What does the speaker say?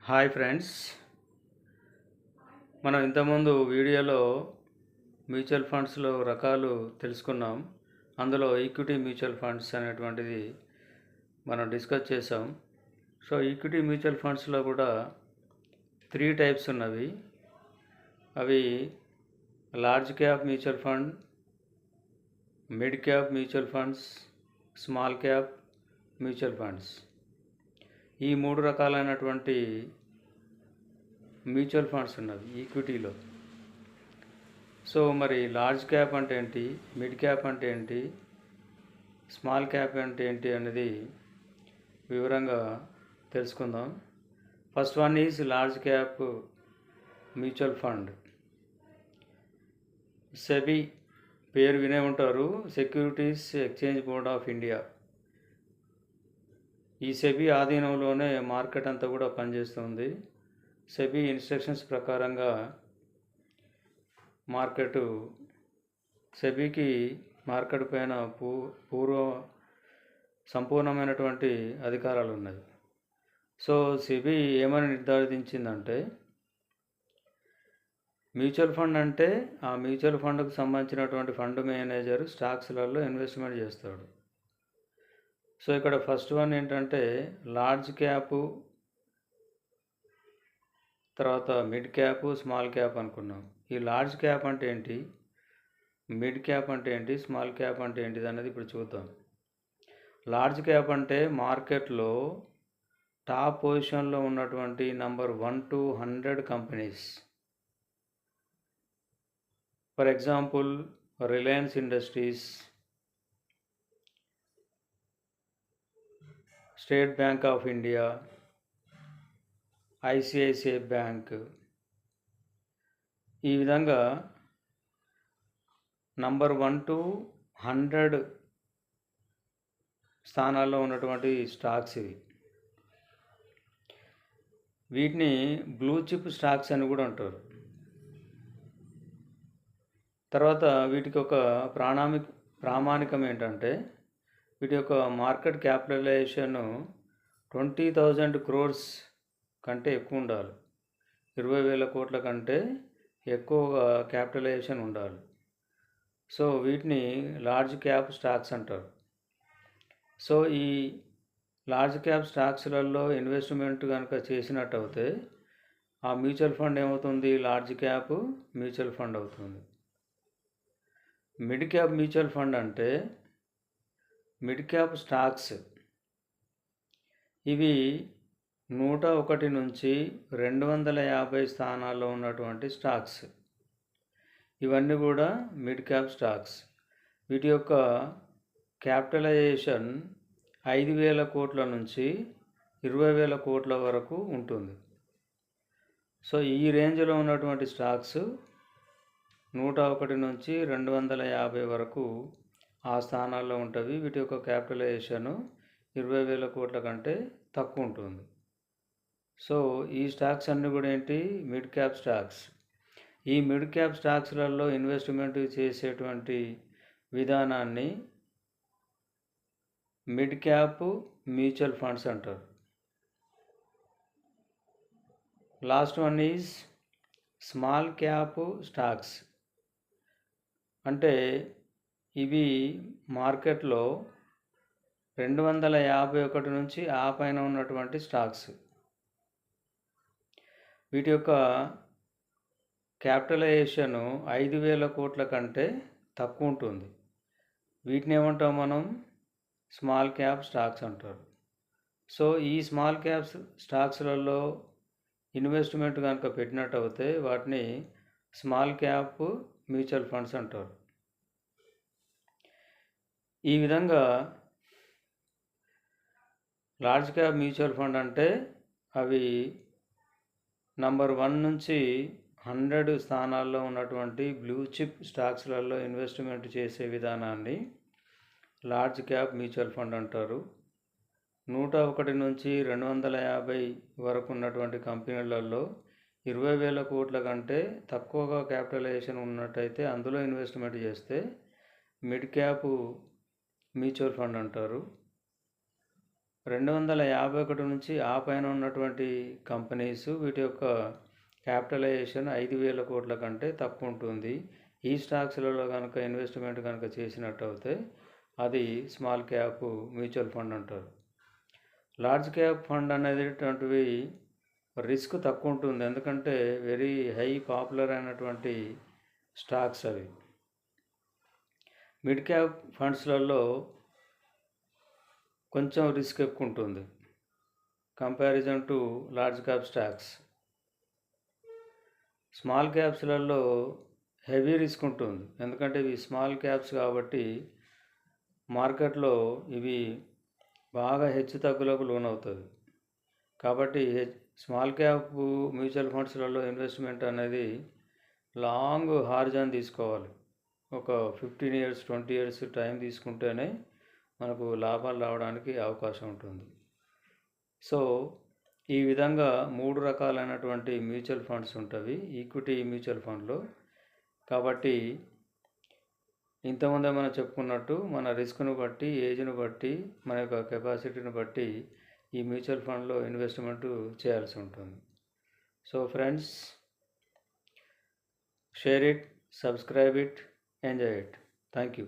Hi friends, మనం ఇంతకుముందు వీడియోలో మ్యూచువల్ ఫండ్స్లో రకాలు తెలుసుకున్నాం. అందులో ఈక్విటీ మ్యూచువల్ ఫండ్స్ అనేటువంటిది మనం డిస్కస్ చేసాం. సో ఈక్విటీ మ్యూచువల్ ఫండ్స్లో కూడా 3 టైప్స్ ఉన్నవి. అవి large cap mutual fund, mid cap mutual funds, small cap mutual funds. ఈ 3 రకాలైనటువంటి మ్యూచువల్ ఫండ్స్ ఉన్నవి ఈక్విటీలో. సో మరి లార్జ్ క్యాప్ అంటే ఏంటి, మిడ్ క్యాప్ అంటే ఏంటి, స్మాల్ క్యాప్ అంటే ఏంటి అనేది వివరంగా తెలుసుకుందాం. First one is large cap mutual fund. SEBI పేరు వినే ఉంటారు, securities exchange board of India. ఈ సెబీ ఆధీనంలోనే మార్కెట్ అంతా కూడా పనిచేస్తుంది. సెబీ ఇన్స్ట్రక్షన్స్ ప్రకారంగా సెబీకి మార్కెట్ పైన సంపూర్ణమైనటువంటి అధికారాలు ఉన్నాయి. సో సెబీ ఏమని నిర్ధారించిందంటే, మ్యూచువల్ ఫండ్ అంటే ఆ మ్యూచువల్ ఫండ్కు సంబంధించినటువంటి ఫండ్ మేనేజర్ స్టాక్స్లలో ఇన్వెస్ట్మెంట్ చేస్తాడు. సో ఇక్కడ ఫస్ట్ వన్ ఏంటంటే లార్జ్ క్యాపు, తర్వాత మిడ్ క్యాప్, స్మాల్ క్యాప్ అనుకున్నాం. ఈ లార్జ్ క్యాప్ అంటే ఏంటి, మిడ్ క్యాప్ అంటే ఏంటి, స్మాల్ క్యాప్ అంటే ఏంటిది అనేది ఇప్పుడు చూద్దాం. లార్జ్ క్యాప్ అంటే మార్కెట్లో టాప్ పొజిషన్లో ఉన్నటువంటి number 1 to 100 companies. For example Reliance industries, state bank of India, ICICI bank. ఈ విధంగా నంబర్ 1 to 100 స్థానాల్లో ఉన్నటువంటి స్టాక్స్ ఇవి. వీటిని బ్లూ చిప్ స్టాక్స్ అని కూడా అంటారు. తర్వాత వీటికి ఒక ప్రామాణికం ఏంటంటే, వీటి యొక్క మార్కెట్ క్యాపిటలైజేషన్ 20,000 crores కంటే ఎక్కువ ఉండాలి. 20,000 కోట్ల కంటే ఎక్కువగా క్యాపిటలైజేషన్ ఉండాలి. సో వీటిని లార్జ్ క్యాప్ స్టాక్స్ అంటారు. సో ఈ లార్జ్ క్యాప్ స్టాక్స్లలో ఇన్వెస్ట్మెంట్ కనుక చేసినట్టు అయితే ఆ మ్యూచువల్ ఫండ్ ఏమవుతుంది, లార్జ్ క్యాప్ మ్యూచువల్ ఫండ్ అవుతుంది. మిడ్ క్యాప్ మ్యూచువల్ ఫండ్ అంటే మిడ్ క్యాప్ స్టాక్స్. ఇవి 101 నుంచి 250 స్థానాల్లో ఉన్నటువంటి స్టాక్స్. ఇవన్నీ కూడా మిడ్ క్యాప్ స్టాక్స్. వీటి యొక్క క్యాపిటలైజేషన్ 5,000 కోట్ల నుంచి 20,000 కోట్ల వరకు ఉంటుంది. సో ఈ రేంజ్లో ఉన్నటువంటి స్టాక్స్ 101 నుంచి 250 వరకు ఆ స్థానాల్లో ఉంటుంది. వీటి యొక్క క్యాపిటలైజేషన్ 20,000 కోట్ల కంటే తక్కువ ఉంటుంది. సో ఈ స్టాక్స్ అన్నీ కూడా ఏంటి, మిడ్ క్యాప్ స్టాక్స్. ఈ మిడ్ క్యాప్ స్టాక్స్లలో ఇన్వెస్ట్మెంట్ చేసేటువంటి విధానాన్ని మిడ్ క్యాప్ మ్యూచువల్ ఫండ్స్ అంటారు. Last one is small cap stocks. అంటే ఇవి మార్కెట్లో 251 నుంచి ఆ పైన ఉన్నటువంటి స్టాక్స్. వీటి యొక్క క్యాపిటలైజేషన్ 5,000 కోట్ల కంటే తక్కువ ఉంటుంది. వీటిని ఏమంటాం మనం, స్మాల్ క్యాప్ స్టాక్స్ అంటారు. సో ఈ స్మాల్ క్యాప్ స్టాక్స్లలో ఇన్వెస్ట్మెంట్ కనుక పెట్టినట్టు అయితే వాటిని స్మాల్ క్యాప్ మ్యూచువల్ ఫండ్స్ అంటారు. ఈ విధంగా లార్జ్ క్యాప్ మ్యూచువల్ ఫండ్ అంటే అవి నంబర్ 1 నుంచి 100 స్థానాల్లో ఉన్నటువంటి బ్లూ చిప్ స్టాక్స్లలో ఇన్వెస్ట్మెంట్ చేసే విధానాన్ని లార్జ్ క్యాప్ మ్యూచువల్ ఫండ్ అంటారు. 101 నుంచి 250 వరకు ఉన్నటువంటి కంపెనీలలో 20,000 కోట్ల కంటే తక్కువగా క్యాపిటలైజేషన్ ఉన్నట్టయితే అందులో ఇన్వెస్ట్మెంట్ చేస్తే మిడ్ క్యాప్ మ్యూచువల్ ఫండ్ అంటారు. 251 నుంచి ఆ పైన ఉన్నటువంటి కంపెనీస్ వీటి యొక్క క్యాపిటలైజేషన్ 5,000 కోట్ల కంటే తక్కువ ఉంటుంది. ఈ స్టాక్స్లలో కనుక ఇన్వెస్ట్మెంట్ కనుక చేసినట్టు అయితే అది స్మాల్ క్యాప్ మ్యూచువల్ ఫండ్ అంటారు. లార్జ్ క్యాప్ ఫండ్ అనేటువంటివి రిస్క్ తక్కువ ఉంటుంది, ఎందుకంటే వెరీ హై పాపులర్ అయినటువంటి స్టాక్స్ అవి. మిడ్ క్యాప్ ఫండ్స్లలో కొంచెం రిస్క్ ఎక్కువ ఉంటుంది comparison to large cap stocks. Small క్యాప్స్లలో హెవీ రిస్క్ ఉంటుంది, ఎందుకంటే ఇవి స్మాల్ క్యాప్స్ కాబట్టి మార్కెట్లో ఇవి బాగా హెచ్చు తగ్గులకు లోనవుతుంది. కాబట్టి స్మాల్ క్యాప్ మ్యూచువల్ ఫండ్స్లలో ఇన్వెస్ట్మెంట్ అనేది లాంగ్ హారిజాన్ తీసుకోవాలి. ఒక 15 years 20 years టైం తీసుకుంటేనే మనకు లాభాలు రావడానికి అవకాశం ఉంటుంది. సో ఈ విధంగా 3 రకాలైనటువంటి మ్యూచువల్ ఫండ్స్ ఉంటాయి ఈక్విటీ మ్యూచువల్ ఫండ్లో. కాబట్టి ఇంతకుముందే మనం చెప్పుకున్నట్టు మన రిస్క్ను బట్టి, ఏజ్ను బట్టి, మన యొక్క కెపాసిటీని బట్టి ఈ మ్యూచువల్ ఫండ్లో ఇన్వెస్ట్మెంట్ చేయాల్సి ఉంటుంది. So friends, share it, subscribe it, enjoy it. Thank you.